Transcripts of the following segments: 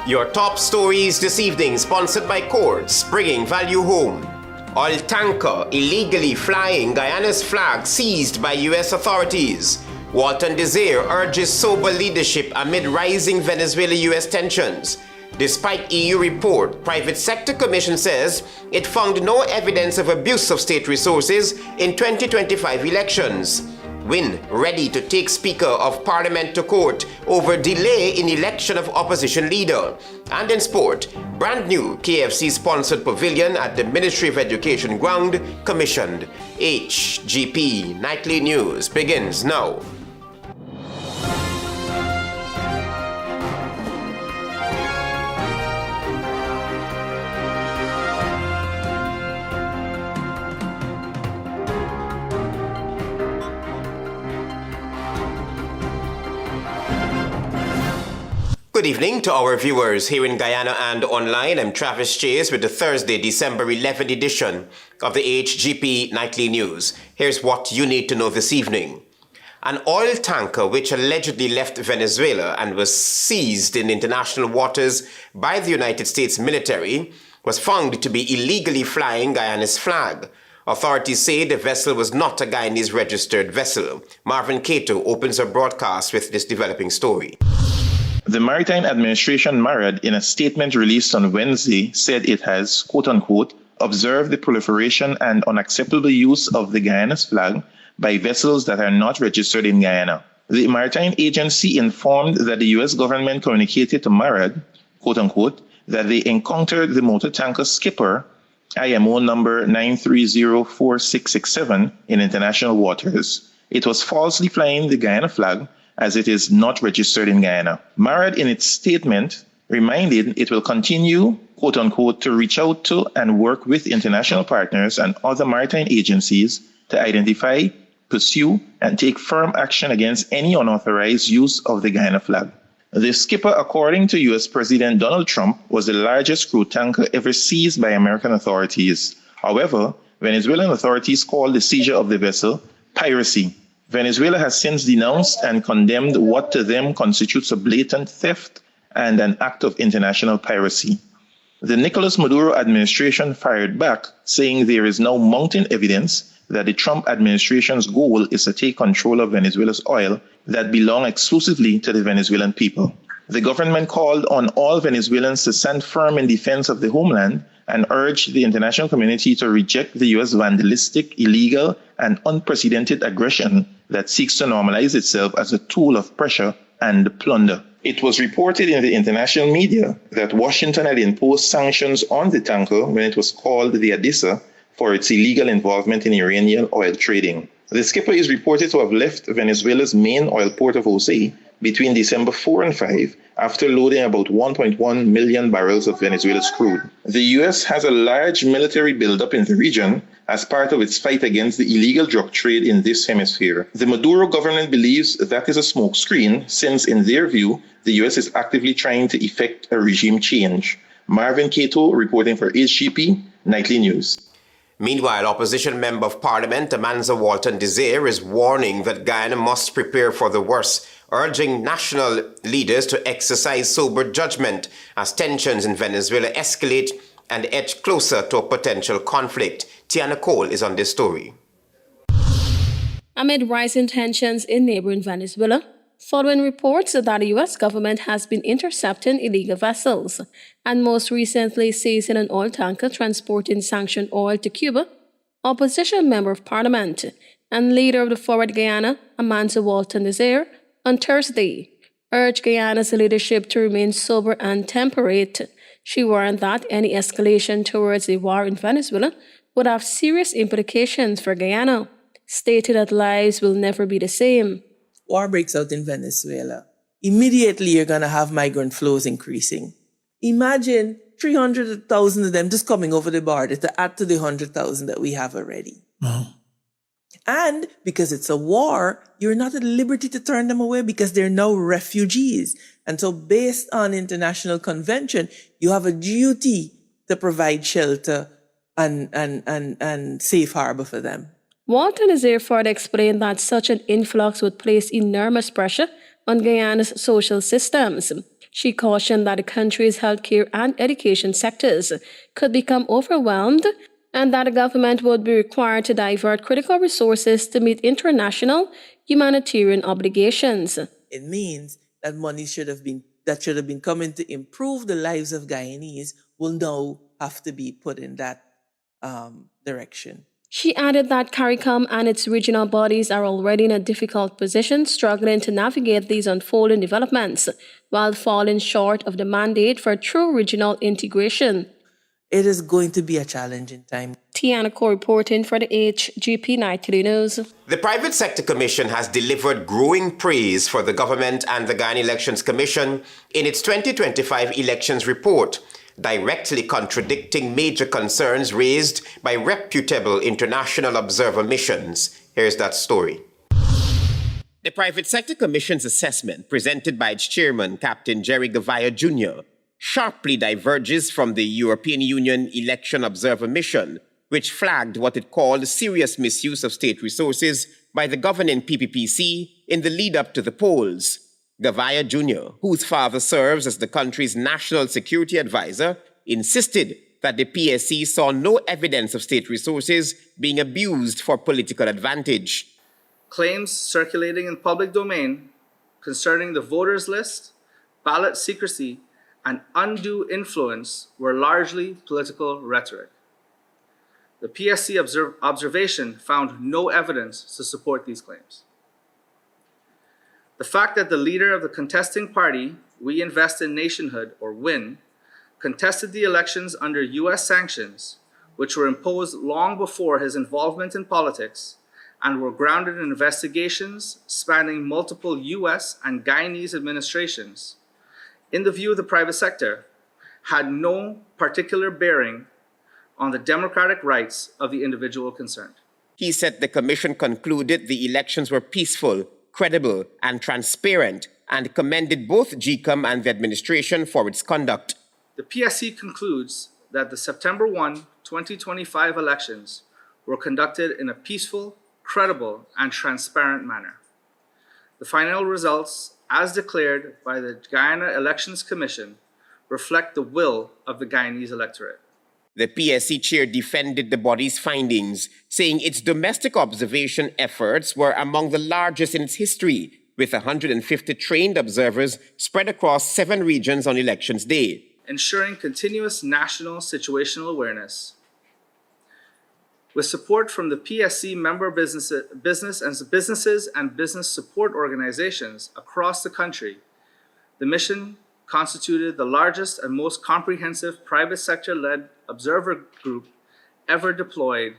Your top stories this evening, sponsored by Courts, bringing value home. Oil tanker illegally flying Guyana's flag seized by U.S. authorities. WALTON-DESIR urges sober leadership amid rising Venezuela-US tensions. Despite EU report, private sector commission says it found no evidence of abuse of state resources in 2025 elections. W.I.N ready to take Speaker of Parliament to court over delay in election of opposition leader. And in sport, brand new KFC-sponsored pavilion at the Ministry of Education ground commissioned. HGP Nightly News begins now. Good evening to our viewers here in Guyana and online. I'm Travis Chase with the Thursday, December 11th edition of the HGP Nightly News. Here's what you need to know this evening. An oil tanker which allegedly left Venezuela and was seized in international waters by the United States military was found to be illegally flying Guyana's flag. Authorities say the vessel was not a Guyanese registered vessel. Marvin Cato opens our broadcast with this developing story. The Maritime Administration, MARAD, in a statement released on Wednesday, said it has, quote-unquote, observed the proliferation and unacceptable use of the Guyana's flag by vessels that are not registered in Guyana. The Maritime Agency informed that the U.S. government communicated to MARAD, quote-unquote, that they encountered the motor tanker Skipper, IMO number 9304667, in international waters. It was falsely flying the Guyana flag, as it is not registered in Guyana. MARAD, in its statement, reminded it will continue, quote-unquote, to reach out to and work with international partners and other maritime agencies to identify, pursue, and take firm action against any unauthorized use of the Guyana flag. The Skipper, according to U.S. President Donald Trump, was the largest crude tanker ever seized by American authorities. However, Venezuelan authorities called the seizure of the vessel piracy. Venezuela has since denounced and condemned what to them constitutes a blatant theft and an act of international piracy. The Nicolas Maduro administration fired back, saying there is now mounting evidence that the Trump administration's goal is to take control of Venezuela's oil that belong exclusively to the Venezuelan people. The government called on all Venezuelans to stand firm in defense of the homeland and urged the international community to reject the U.S. vandalistic, illegal, and unprecedented aggression that seeks to normalize itself as a tool of pressure and plunder. It was reported in the international media that Washington had imposed sanctions on the tanker when it was called the Odessa for its illegal involvement in Iranian oil trading. The Skipper is reported to have left Venezuela's main oil port of Jose between December 4 and 5 after loading about 1.1 million barrels of Venezuela's crude. The U.S. has a large military buildup in the region as part of its fight against the illegal drug trade in this hemisphere. The Maduro government believes that is a smokescreen since, in their view, the U.S. is actively trying to effect a regime change. Marvin Cato reporting for HGP Nightly News. Meanwhile, opposition member of parliament Amanza WALTON-DESIR is warning that Guyana must prepare for the worst, urging national leaders to exercise sober judgment as tensions in Venezuela escalate and edge closer to a potential conflict. Tiana Cole is on this story. Amid rising tensions in neighboring Venezuela, following reports that the U.S. government has been intercepting illegal vessels and most recently seizing an oil tanker transporting sanctioned oil to Cuba, opposition member of parliament and leader of the Forward Guyana, Amanza WALTON-DESIR, on Thursday, urged Guyana's leadership to remain sober and temperate. She warned that any escalation towards a war in Venezuela would have serious implications for Guyana, stating that lives will never be the same. War breaks out in Venezuela. Immediately, you're going to have migrant flows increasing. Imagine 300,000 of them just coming over the border to add to the 100,000 that we have already. Wow. And because it's a war, you're not at liberty to turn them away because they're now refugees. And so based on international convention, you have a duty to provide shelter and safe harbor for them. WALTON-DESIR further explained that such an influx would place enormous pressure on Guyana's social systems. She cautioned that the country's healthcare and education sectors could become overwhelmed and that the government would be required to divert critical resources to meet international humanitarian obligations. It means that money should have been coming to improve the lives of Guyanese will now have to be put in that direction. She added that CARICOM and its regional bodies are already in a difficult position, struggling to navigate these unfolding developments while falling short of the mandate for true regional integration. It is going to be a challenging time. Tiana Ko reporting for the HGP Nightly News. The Private Sector Commission has delivered growing praise for the government and the Guyana Elections Commission in its 2025 elections report, directly contradicting major concerns raised by reputable international observer missions. Here's that story. The Private Sector Commission's assessment, presented by its chairman, Captain Jerry Gavaya Jr., sharply diverges from the European Union Election Observer Mission, which flagged what it called serious misuse of state resources by the governing PPPC in the lead-up to the polls. Gavaya Jr., whose father serves as the country's national security advisor, insisted that the PSC saw no evidence of state resources being abused for political advantage. Claims circulating in public domain concerning the voters list, ballot secrecy, and undue influence were largely political rhetoric. The PSC observation found no evidence to support these claims. The fact that the leader of the contesting party, We Invest in Nationhood, or WIN, contested the elections under US sanctions, which were imposed long before his involvement in politics and were grounded in investigations spanning multiple US and Guyanese administrations, in the view of the private sector, had no particular bearing on the democratic rights of the individual concerned. He said the commission concluded the elections were peaceful, credible, and transparent, and commended both GCOM and the administration for its conduct. The PSC concludes that the September 1, 2025 elections were conducted in a peaceful, credible, and transparent manner. The final results, as declared by the Guyana Elections Commission, reflect the will of the Guyanese electorate. The PSC chair defended the body's findings, saying its domestic observation efforts were among the largest in its history, with 150 trained observers spread across 7 regions on Elections Day. Ensuring continuous national situational awareness. With support from the PSC member businesses and business support organizations across the country, the mission constituted the largest and most comprehensive private sector-led observer group ever deployed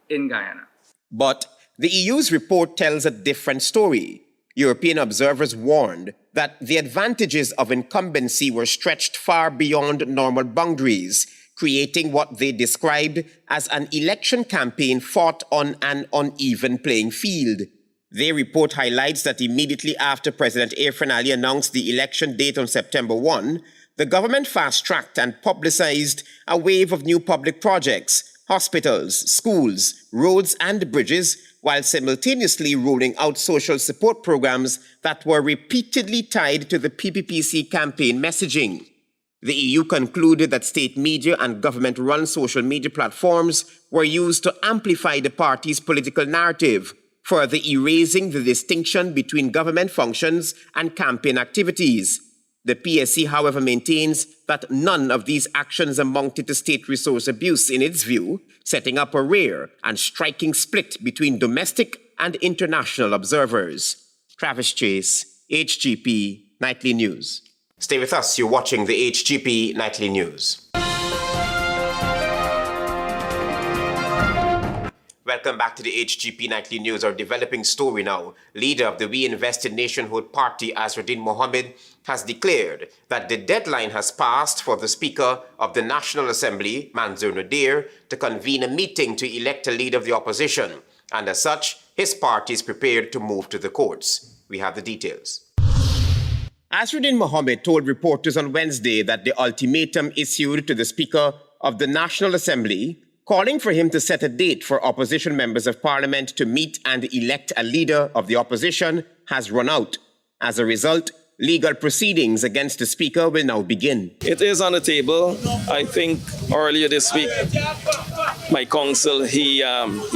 in Guyana. But the EU's report tells a different story. European observers warned that the advantages of incumbency were stretched far beyond normal boundaries, creating what they described as an election campaign fought on an uneven playing field. Their report highlights that immediately after President Irfan Ali announced the election date on September 1, the government fast-tracked and publicized a wave of new public projects, hospitals, schools, roads, and bridges, while simultaneously rolling out social support programs that were repeatedly tied to the PPPC campaign messaging. The EU concluded that state media and government-run social media platforms were used to amplify the party's political narrative, further erasing the distinction between government functions and campaign activities. The PSC, however, maintains that none of these actions amounted to state resource abuse in its view, setting up a rare and striking split between domestic and international observers. Travis Chase, HGP Nightly News. Stay with us, you're watching the HGP Nightly News. Welcome back to the HGP Nightly News. Our developing story now. Leader of the We Invest in Nationhood Party, Azruddin Mohammed, has declared that the deadline has passed for the Speaker of the National Assembly, Manzoor Nadir, to convene a meeting to elect a leader of the opposition. And as such, his party is prepared to move to the courts. We have the details. Azruddin Mohammed told reporters on Wednesday that the ultimatum issued to the Speaker of the National Assembly, calling for him to set a date for opposition members of parliament to meet and elect a leader of the opposition, has run out. As a result, legal proceedings against the Speaker will now begin. It is on the table. I think earlier this week, my counsel, he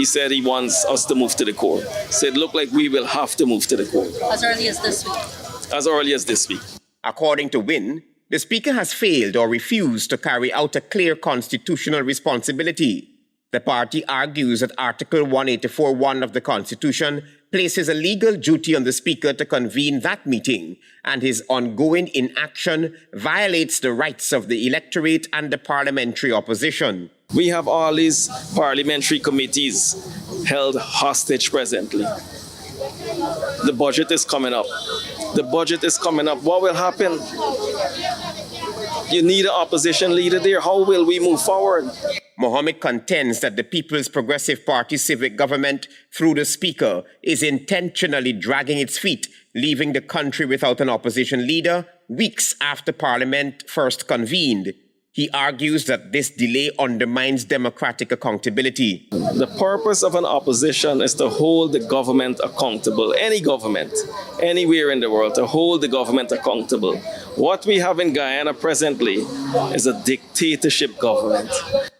said he wants us to move to the court. So it looked like we will have to move to the court. As early as this week? As early as this week. According to W.I.N, the Speaker has failed or refused to carry out a clear constitutional responsibility. The party argues that Article 184(1) of the Constitution places a legal duty on the Speaker to convene that meeting, and his ongoing inaction violates the rights of the electorate and the parliamentary opposition. We have all these parliamentary committees held hostage presently. The budget is coming up. The budget is coming up. What will happen? You need an opposition leader there. How will we move forward? Mohammed contends that the People's Progressive Party civic government, through the Speaker, is intentionally dragging its feet, leaving the country without an opposition leader weeks after Parliament first convened. He argues that this delay undermines democratic accountability. The purpose of an opposition is to hold the government accountable, any government, anywhere in the world, to hold the government accountable. What we have in Guyana presently is a dictatorship government.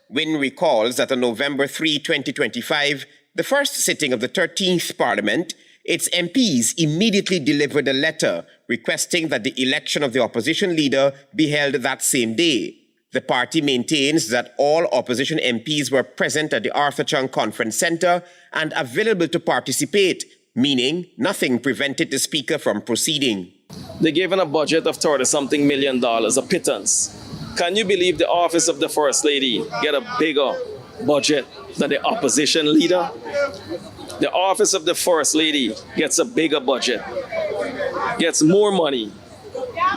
W.I.N recalls that on November 3, 2025, the first sitting of the 13th Parliament, its MPs immediately delivered a letter requesting that the election of the opposition leader be held that same day. The party maintains that all opposition MPs were present at the Arthur Chung Conference Centre and available to participate, meaning nothing prevented the Speaker from proceeding. They're given a budget of $30-something million, a pittance. Can you believe the office of the First Lady get a bigger budget than the opposition leader? The office of the First Lady gets a bigger budget, gets more money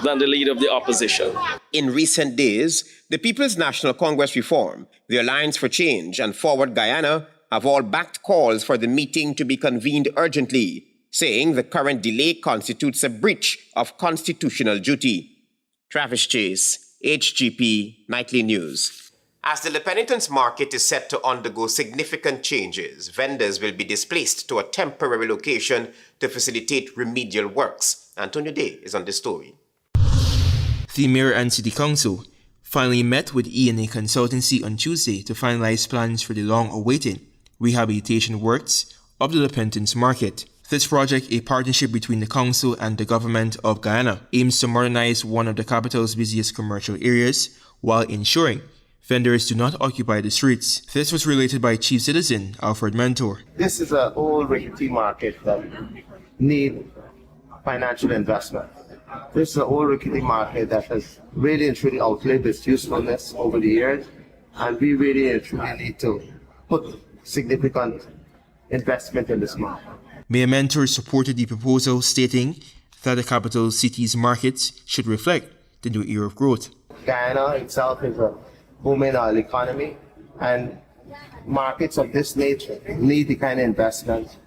than the leader of the opposition. In recent days, the People's National Congress Reform, the Alliance for Change, and Forward Guyana have all backed calls for the meeting to be convened urgently, saying the current delay constitutes a breach of constitutional duty. Travis Chase, HGP Nightly News. As the penitence market is set to undergo significant changes, vendors will be displaced to a temporary location to facilitate remedial works. Antonio Day is on the story. The Mayor and City Council finally met with E&A Consultancy on Tuesday to finalize plans for the long-awaited rehabilitation works of the penitence market. This project, a partnership between the Council and the Government of Guyana, aims to modernize one of the capital's busiest commercial areas while ensuring vendors do not occupy the streets. This was related by Chief Citizen Alfred Mentor. This is an old rickety market that needs financial investment. This is an old rickety market that has really and truly outlived its usefulness over the years, and we really and truly need to put significant investment in this market. Mayor Mentor supported the proposal, stating that the capital city's markets should reflect the new era of growth. Guyana itself is a booming oil economy, and markets of this nature need the kind of investment,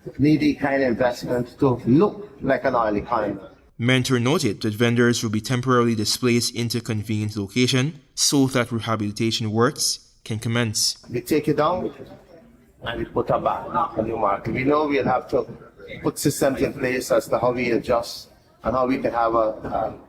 to look like an oil economy. Mentor noted that vendors will be temporarily displaced into a convenient location so that rehabilitation works can commence. We take it down and we put it back in a new market. We know we'll have to put systems in place as to how we adjust and how we can have an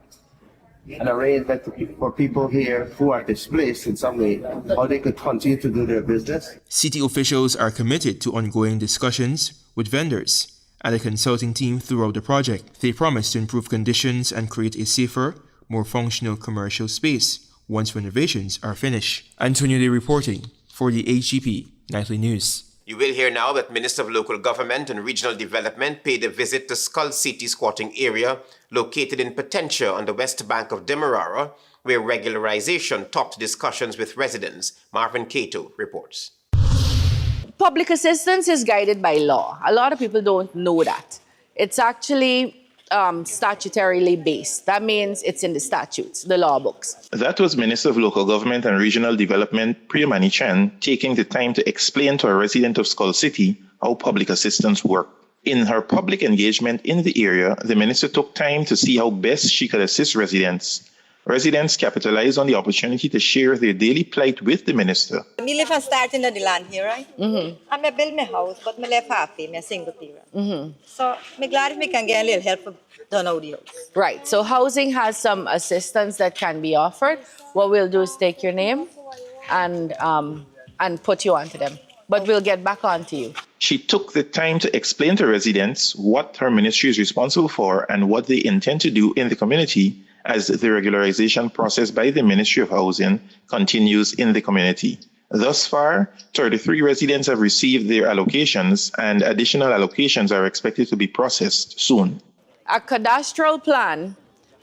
arrangement for people here who are displaced in some way, how they could continue to do their business. City officials are committed to ongoing discussions with vendors and the consulting team throughout the project. They promise to improve conditions and create a safer, more functional commercial space once renovations are finished. Antonio Day reporting for the HGP Nightly News. You will hear now that Minister of Local Government and Regional Development paid a visit to Skull City squatting area located in Potentia on the west bank of Demerara, where regularization topped discussions with residents. Marvin Cato reports. Public assistance is guided by law. A lot of people don't know that. It's actually statutorily based. That means it's in the statutes, the law books. That was Minister of Local Government and Regional Development Priyamani Chen taking the time to explain to a resident of Skull City how public assistance works. In her public engagement in the area, the minister took time to see how best she could assist residents Residents capitalized on the opportunity to share their daily plight with the minister. Me live and start in the land here, right? And I build my house, but me live half me a single parent. So me glad if me can get a little help done out the house. Right. So housing has some assistance that can be offered. What we'll do is take your name and put you onto them. But we'll get back onto you. She took the time to explain to residents what her ministry is responsible for and what they intend to do in the community as the regularization process by the Ministry of Housing continues in the community. Thus far, 33 residents have received their allocations, and additional allocations are expected to be processed soon. A cadastral plan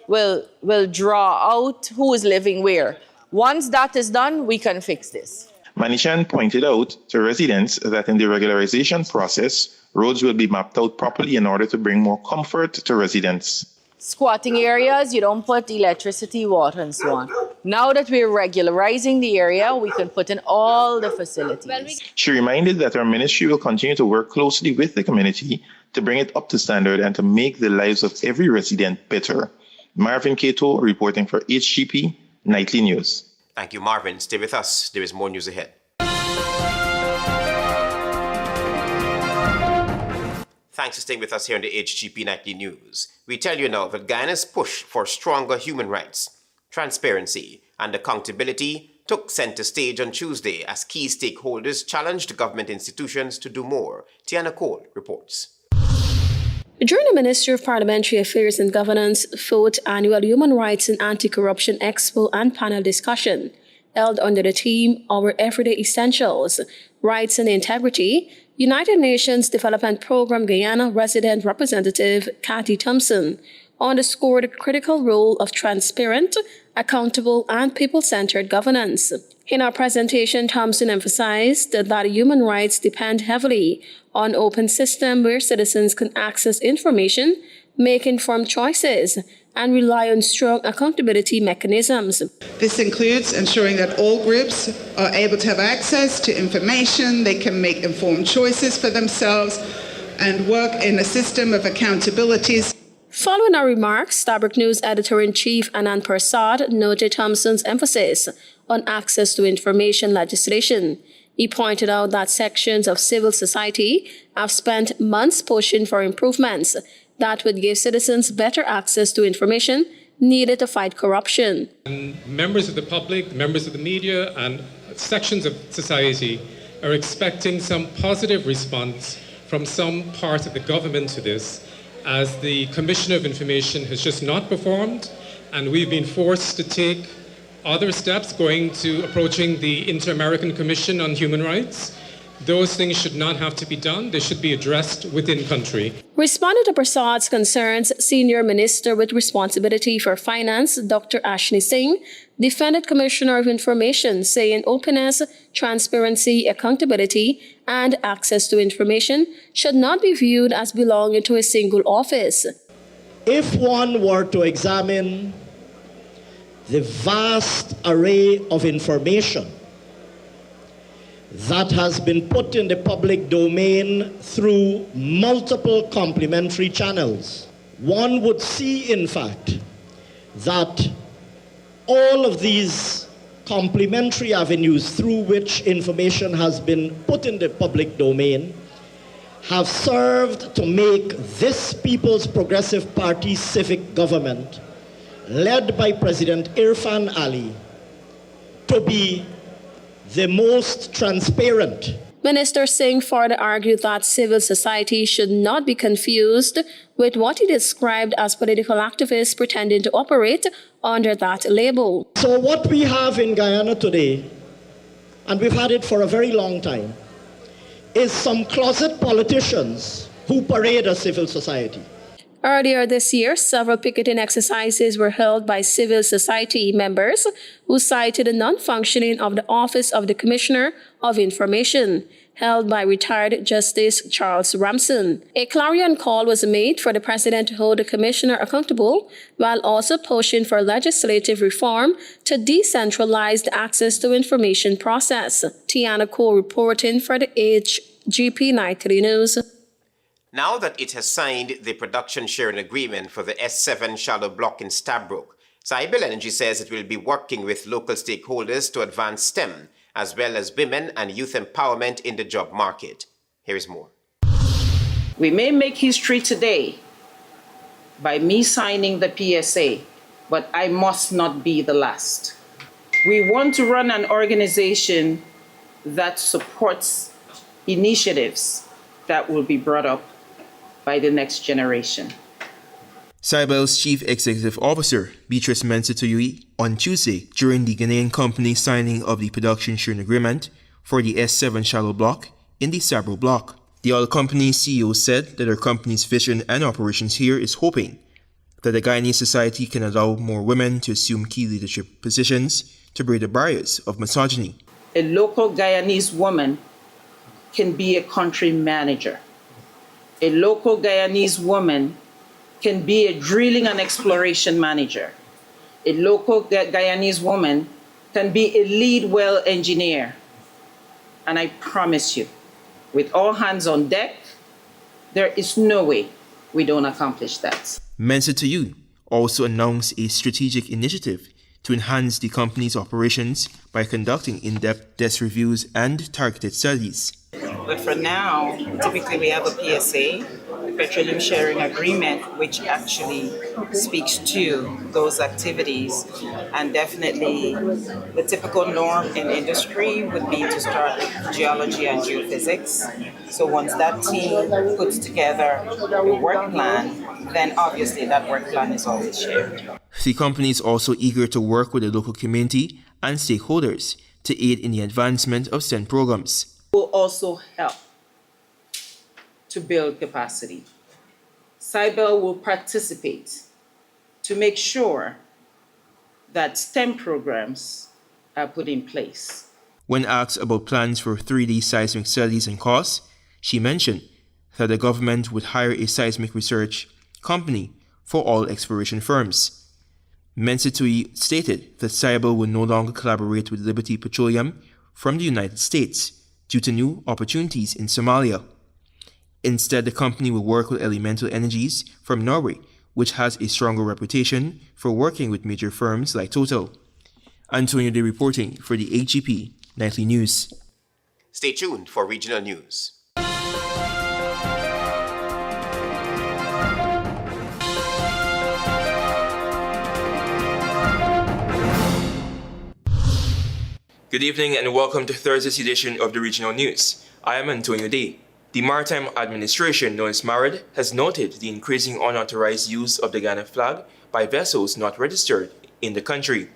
will draw out who is living where. Once that is done, we can fix this. Manichan pointed out to residents that in the regularization process, roads will be mapped out properly in order to bring more comfort to residents. Squatting areas, you don't put electricity, water, and so on. Now that we're regularizing the area, we can put in all the facilities. She reminded that her ministry will continue to work closely with the community to bring it up to standard and to make the lives of every resident better. Marvin Cato reporting for HGP Nightly News. Thank you, Marvin. Stay with us. There is more news ahead. Thanks for staying with us here on the HGP Nightly News. We tell you now that Guyana's push for stronger human rights, transparency, and accountability took center stage on Tuesday as key stakeholders challenged government institutions to do more. Tiana Cole reports. During the Ministry of Parliamentary Affairs and Governance 4th Annual Human Rights and Anti-Corruption Expo and Panel Discussion, held under the theme Our Everyday Essentials, Rights and Integrity, United Nations Development Programme Guyana Resident Representative Cathy Thompson underscored the critical role of transparent, accountable, and people-centered governance. In our presentation, Thompson emphasized that human rights depend heavily on an open system where citizens can access information, make informed choices, and rely on strong accountability mechanisms. This includes ensuring that all groups are able to have access to information, they can make informed choices for themselves, and work in a system of accountabilities. Following our remarks, Starbuck News Editor-in-Chief Anand Prasad noted Thompson's emphasis on access to information legislation. He pointed out that sections of civil society have spent months pushing for improvements that would give citizens better access to information needed to fight corruption. And members of the public, members of the media, and sections of society are expecting some positive response from some part of the government to this, as the Commissioner of Information has just not performed, and we've been forced to take other steps approaching the Inter-American Commission on Human Rights. Those things should not have to be done. They should be addressed within country. Responding to Prasad's concerns, Senior Minister with Responsibility for Finance, Dr. Ashni Singh, defended Commissioner of Information, saying openness, transparency, accountability, and access to information should not be viewed as belonging to a single office. If one were to examine the vast array of information that has been put in the public domain through multiple complementary channels, one would see, in fact, that all of these complementary avenues through which information has been put in the public domain have served to make this People's Progressive Party civic government, led by President Irfan Ali, to be the most transparent. Minister Singh further argued that civil society should not be confused with what he described as political activists pretending to operate under that label. So what we have in Guyana today, and we've had it for a very long time, is some closet politicians who parade as civil society. Earlier this year, several picketing exercises were held by civil society members who cited the non-functioning of the Office of the Commissioner of Information, held by retired Justice Charles Ramson. A clarion call was made for the President to hold the Commissioner accountable, while also pushing for legislative reform to decentralize the access to information process. Tiana Cole reporting for the HGP Nightly News. Now that it has signed the production sharing agreement for the S7 shallow block in Stabroek, Cybele Energy says it will be working with local stakeholders to advance STEM, as well as women and youth empowerment in the job market. Here is more. We may make history today by me signing the PSA, but I must not be the last. We want to run an organization that supports initiatives that will be brought up by the next generation. Cybele's Chief Executive Officer, Beatrice Mensah-Toyosi, on Tuesday during the Ghanaian company's signing of the production sharing agreement for the S7 shallow block in the Sabro block. The oil company's CEO said that her company's vision and operations here is hoping that the Guyanese society can allow more women to assume key leadership positions to break the barriers of misogyny. A local Guyanese woman can be a country manager. A local Guyanese woman can be a drilling and exploration manager. A local Guyanese woman can be a lead well engineer. And I promise you, with all hands on deck, there is no way we don't accomplish that. Mensah-Toyosi also announced a strategic initiative to enhance the company's operations by conducting in-depth desk reviews and targeted studies. But for now, typically we have a PSA, the Petroleum Sharing Agreement, which actually speaks to those activities. And definitely the typical norm in industry would be to start with geology and geophysics. So once that team puts together a work plan, then obviously that work plan is always shared. The company is also eager to work with the local community and stakeholders to aid in the advancement of STEM programs. Will also help to build capacity. Cybele will participate to make sure that STEM programs are put in place. When asked about plans for 3D seismic studies and costs, she mentioned that the government would hire a seismic research company for all exploration firms. Mensah-Toyosi stated that Cybele will no longer collaborate with Liberty Petroleum from the United States due to new opportunities in Somalia. Instead, the company will work with Elemental Energies from Norway, which has a stronger reputation for working with major firms like Total. Antonio Day reporting for the HGP Nightly News. Stay tuned for regional news. Good evening and welcome to Thursday's edition of the Regional News. I am Antonio Day. The Maritime Administration, known as MARAD, has noted the increasing unauthorized use of the Ghana flag by vessels not registered in the country.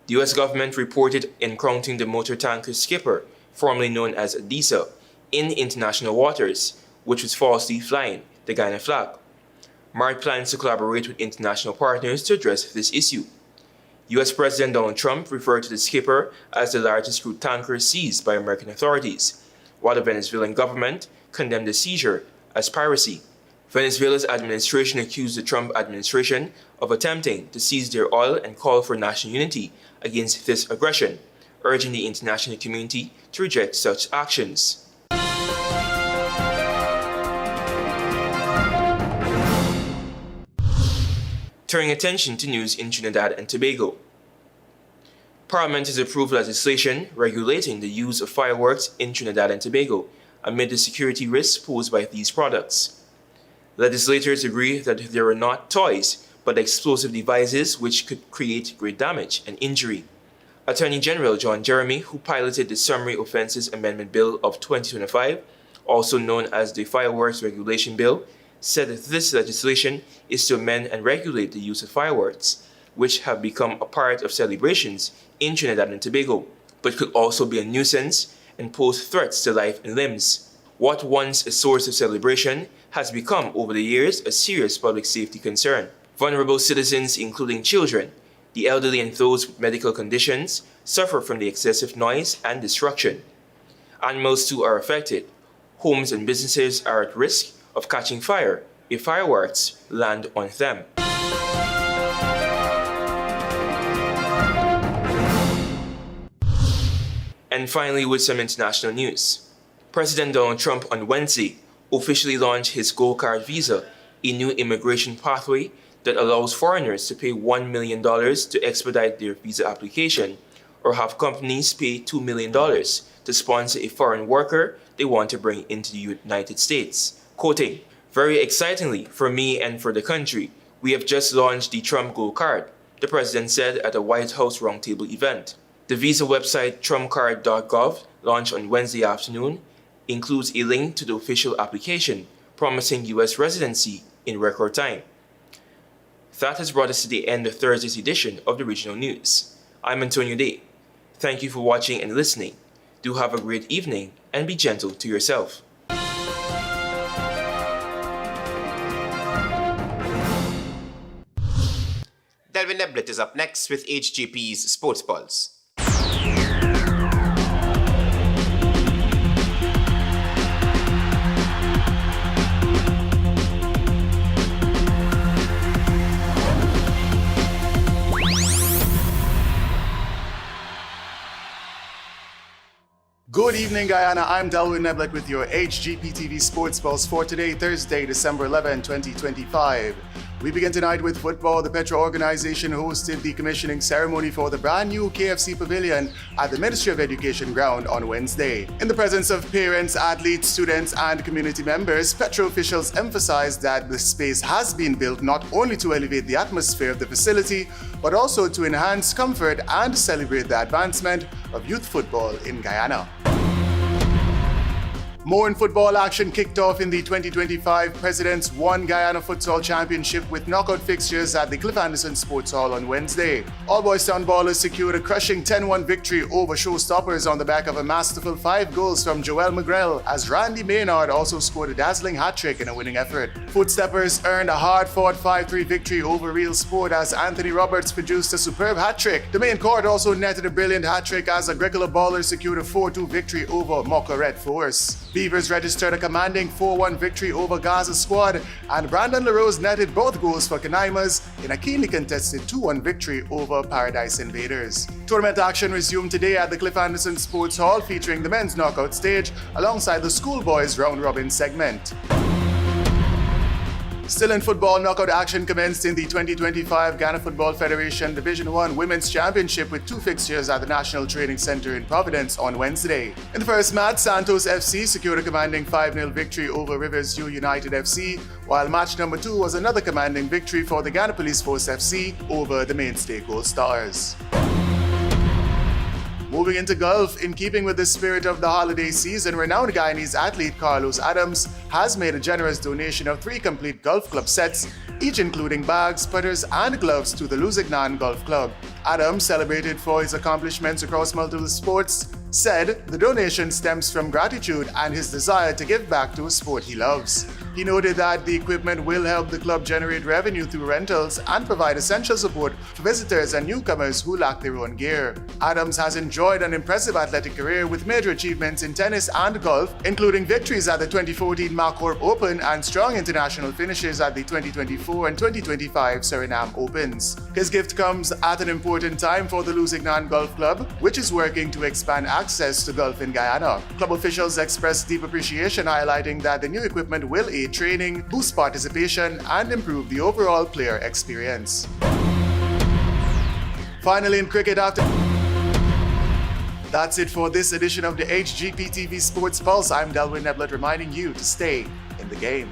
The U.S. government reported encountering the motor tanker skipper, formerly known as DESIR, in international waters, which was falsely flying the Ghana flag. MARAD plans to collaborate with international partners to address this issue. U.S. President Donald Trump referred to the skipper as the largest crude tanker seized by American authorities, while the Venezuelan government condemned the seizure as piracy. Venezuela's administration accused the Trump administration of attempting to seize their oil and called for national unity against this aggression, urging the international community to reject such actions. Turning attention to news in Trinidad and Tobago. Parliament has approved legislation regulating the use of fireworks in Trinidad and Tobago amid the security risks posed by these products. Legislators agree that there are not toys, but explosive devices which could create great damage and injury. Attorney General John Jeremy, who piloted the Summary Offences Amendment Bill of 2025, also known as the Fireworks Regulation Bill, said that this legislation is to amend and regulate the use of fireworks, which have become a part of celebrations in Trinidad and Tobago, but could also be a nuisance and pose threats to life and limbs. What once a source of celebration has become over the years a serious public safety concern. Vulnerable citizens, including children, the elderly and those with medical conditions, suffer from the excessive noise and destruction. Animals too are affected. Homes and businesses are at risk of catching fire if fireworks land on them. And finally, with some international news. President Donald Trump on Wednesday officially launched his Gold Card visa, a new immigration pathway that allows foreigners to pay $1 million to expedite their visa application, or have companies pay $2 million to sponsor a foreign worker they want to bring into the United States. Quoting, "Very excitingly for me and for the country, we have just launched the Trump Gold Card," the president said at a White House roundtable event. The visa website trumpcard.gov, launched on Wednesday afternoon, includes a link to the official application, promising U.S. residency in record time. That has brought us to the end of Thursday's edition of the Regional News. I'm Antonio Day. Thank you for watching and listening. Do have a great evening and be gentle to yourself. Delvin Neblett is up next with HGP's Sports Pulse. Good evening, Guyana. I'm Delwin Neblett with your HGP TV Sports Pulse for today, Thursday, December 11, 2025. We begin tonight with football. The Petro organization hosted the commissioning ceremony for the brand new KFC Pavilion at the Ministry of Education ground on Wednesday. In the presence of parents, athletes, students, and community members, Petro officials emphasized that the space has been built not only to elevate the atmosphere of the facility, but also to enhance comfort and celebrate the advancement of youth football in Guyana. More in football action kicked off in the 2025 President's W.I.N Guyana Futsal Championship with knockout fixtures at the Cliff Anderson Sports Hall on Wednesday. All Boys Town Ballers secured a crushing 10-1 victory over Showstoppers on the back of a masterful 5 goals from Joel Magrell, as Randy Maynard also scored a dazzling hat-trick in a winning effort. Footsteppers earned a hard-fought 5-3 victory over Real Sport as Anthony Roberts produced a superb hat-trick. The main court also netted a brilliant hat-trick as Agricola Ballers secured a 4-2 victory over Mokaret Force. Beavers registered a commanding 4-1 victory over Gaza Squad, and Brandon LaRose netted both goals for Canaimas in a keenly contested 2-1 victory over Paradise Invaders. Tournament action resumed today at the Cliff Anderson Sports Hall, featuring the men's knockout stage alongside the schoolboys round-robin segment. Still in football, knockout action commenced in the 2025 Ghana Football Federation Division 1 Women's Championship with 2 fixtures at the National Training Center in Providence on Wednesday. In the first match, Santos FC secured a commanding 5-0 victory over Rivers U United FC, while match number 2 was another commanding victory for the Ghana Police Force FC over the Mainstay Gold Stars. Moving into golf, in keeping with the spirit of the holiday season, renowned Guyanese athlete Carlos Adams has made a generous donation of 3 complete golf club sets, each including bags, putters, and gloves to the Lusignan Golf Club. Adams, celebrated for his accomplishments across multiple sports, said the donation stems from gratitude and his desire to give back to a sport he loves. He noted that the equipment will help the club generate revenue through rentals and provide essential support for visitors and newcomers who lack their own gear. Adams has enjoyed an impressive athletic career with major achievements in tennis and golf, including victories at the 2014 Marcorp Open and strong international finishes at the 2024 and 2025 Suriname Opens. His gift comes at an important time for the Lusignan Golf Club, which is working to expand access to golf in Guyana. Club officials expressed deep appreciation, highlighting that the new equipment will aid training, boost participation, and improve the overall player experience. Finally, in cricket, that's it for this edition of the HGP TV Sports Pulse. I'm Delwin Neblett, reminding you to stay in the game.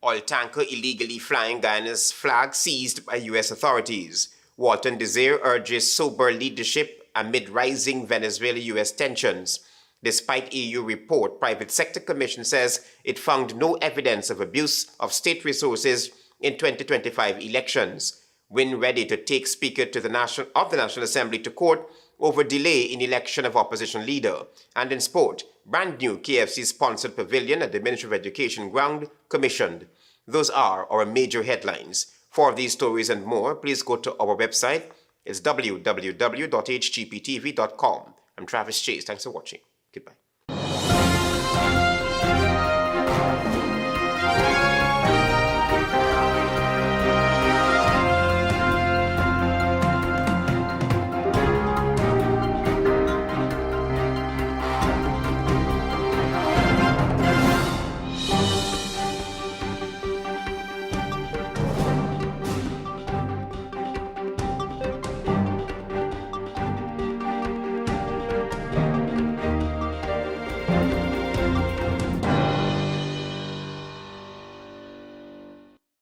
Oil tanker illegally flying Guyana's flag seized by U.S. authorities. WALTON-DESIR urges sober leadership amid rising Venezuela-US tensions. Despite EU report, Private Sector Commission says it found no evidence of abuse of state resources in 2025 elections. WIN ready to take Speaker of the National Assembly to court over delay in election of opposition leader. And in sport, brand new KFC-sponsored pavilion at the Ministry of Education ground commissioned. Those are our major headlines. For these stories and more, please go to our website. It's www.hgptv.com. I'm Travis Chase. Thanks for watching. Goodbye.